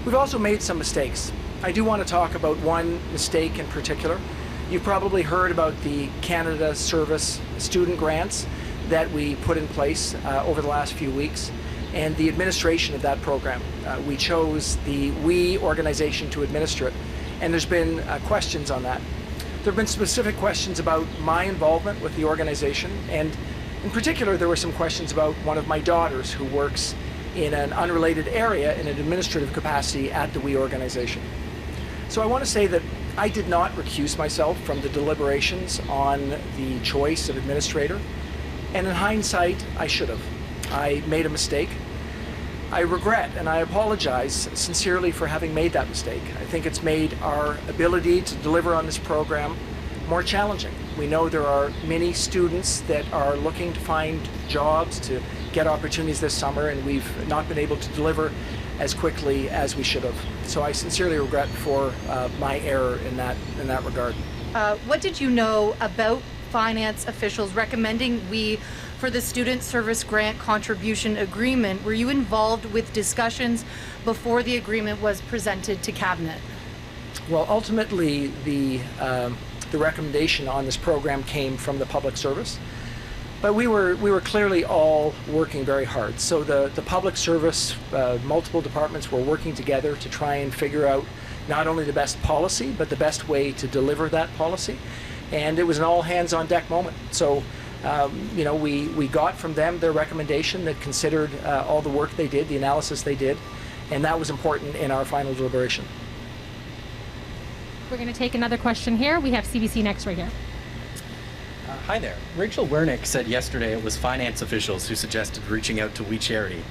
We've also made some mistakes. I do want to talk about one mistake in particular. You've probably heard about the Canada Service student grants that we put in place over the last few weeks and the administration of that program. We chose the WE organization to administer it, and there's been questions on that. There have been specific questions about my involvement with the organization, and in particular there were some questions about one of my daughters who works in an unrelated area in an administrative capacity at the WE organization. So I want to say that I did not recuse myself from the deliberations on the choice of administrator, and in hindsight I should have. I made a mistake. I regret and I apologize sincerely for having made that mistake. I think it's made our ability to deliver on this program more challenging. We know there are many students that are looking to find jobs, to get opportunities this summer, and we've not been able to deliver as quickly as we should have. So I sincerely regret for my error in that regard. What did you know about finance officials recommending WE for the Student Service Grant Contribution Agreement? Were you involved with discussions before the agreement was presented to Cabinet? Well, ultimately the recommendation on this program came from the Public Service, but we were clearly all working very hard. So the Public Service, multiple departments were working together to try and figure out not only the best policy, but the best way to deliver that policy. And it was an all hands on deck moment. So you know, we got from them their recommendation that considered all the work they did, the analysis they did, and that was important in our final deliberation. We're going to take another question here. We have CBC Next right here. Hi there. Rachel Wernick said yesterday it was finance officials who suggested reaching out to We Charity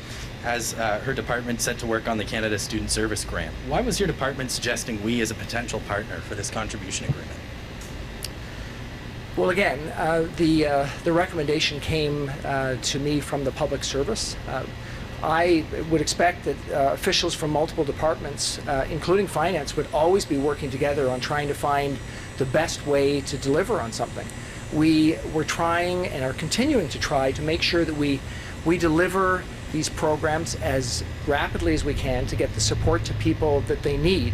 as her department set to work on the Canada Student Service Grant. Why was your department suggesting we as a potential partner for this contribution agreement? Well, again, the recommendation came to me from the Public Service. I would expect that officials from multiple departments, including finance, would always be working together on trying to find the best way to deliver on something. We were trying and are continuing to try to make sure that we deliver these programs as rapidly as we can to get the support to people that they need.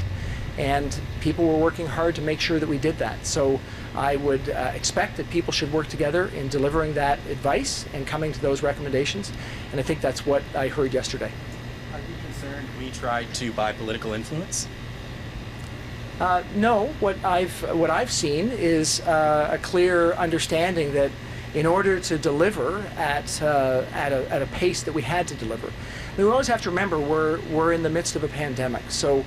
And people were working hard to make sure that we did that. So I would expect that people should work together in delivering that advice and coming to those recommendations. And I think that's what I heard yesterday. Are you concerned we tried to buy political influence? No. What I've seen is a clear understanding that in order to deliver at a pace that we had to deliver, we always have to remember we're in the midst of a pandemic. So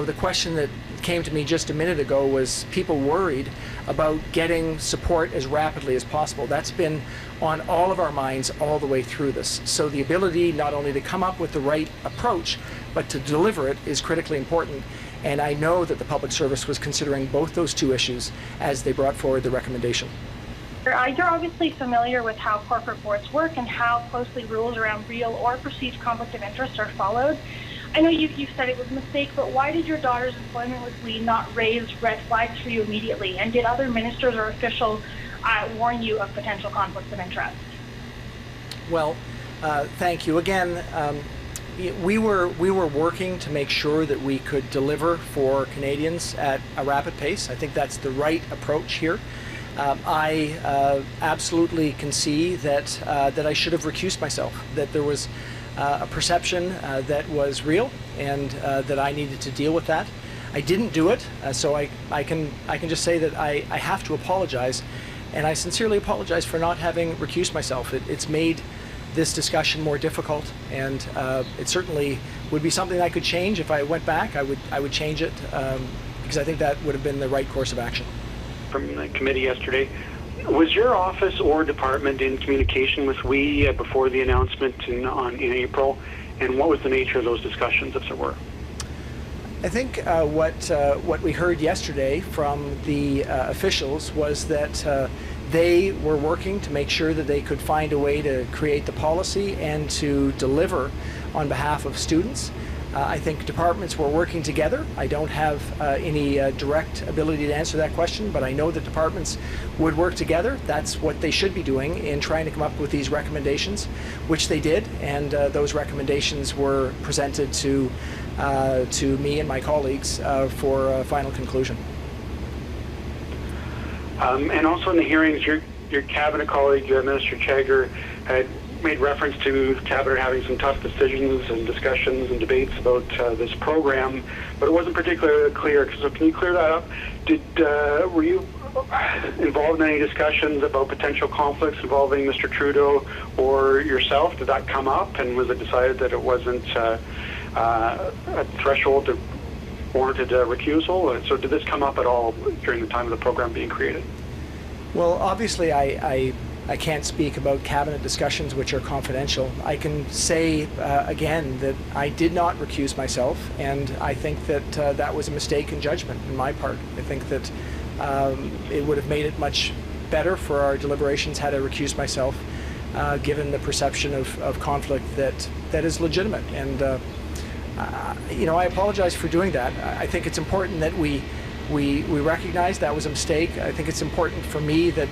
the question that came to me just a minute ago was people worried about getting support as rapidly as possible. That's been on all of our minds all the way through this. So the ability not only to come up with the right approach, but to deliver it is critically important. And I know that the Public Service was considering both those two issues as they brought forward the recommendation. You're obviously familiar with how corporate boards work and how closely rules around real or perceived conflict of interest are followed. I know you've said it was a mistake, but why did your daughter's employment with WE not raise red flags for you immediately? And did other ministers or officials warn you of potential conflicts of interest? Well, thank you. Again, we were working to make sure that we could deliver for Canadians at a rapid pace. I think that's the right approach here. I absolutely can see that I should have recused myself, that there was a perception that was real and that I needed to deal with that. I didn't do it, so I can just say that I have to apologize, and I sincerely apologize for not having recused myself. It's made this discussion more difficult, and it certainly would be something I could change. If I went back, I would change it because I think that would have been the right course of action. From the committee yesterday, was your office or department in communication with WE before the announcement in April, and what was the nature of those discussions, if there were? I think what we heard yesterday from the officials was that they were working to make sure that they could find a way to create the policy and to deliver on behalf of students. I think departments were working together. I don't have any direct ability to answer that question, but I know that departments would work together. That's what they should be doing in trying to come up with these recommendations, which they did, and those recommendations were presented to to me and my colleagues for a final conclusion. And also in the hearings, your cabinet colleague, Minister Chagger, had made reference to cabinet having some tough decisions and discussions and debates about this program, but it wasn't particularly clear. So can you clear that up? Were you involved in any discussions about potential conflicts involving Mr. Trudeau or yourself? Did that come up, and was it decided that it wasn't a threshold that warranted a recusal? So did this come up at all during the time of the program being created? Well, obviously I can't speak about cabinet discussions which are confidential. I can say again that I did not recuse myself, and I think that that was a mistake in judgment on my part. I think that it would have made it much better for our deliberations had I recused myself, given the perception of conflict that is legitimate. And I apologize for doing that. I think it's important that we recognize that was a mistake. I think it's important for me that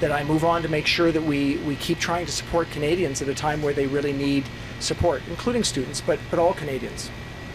I move on to make sure that we keep trying to support Canadians at a time where they really need support, including students, but all Canadians.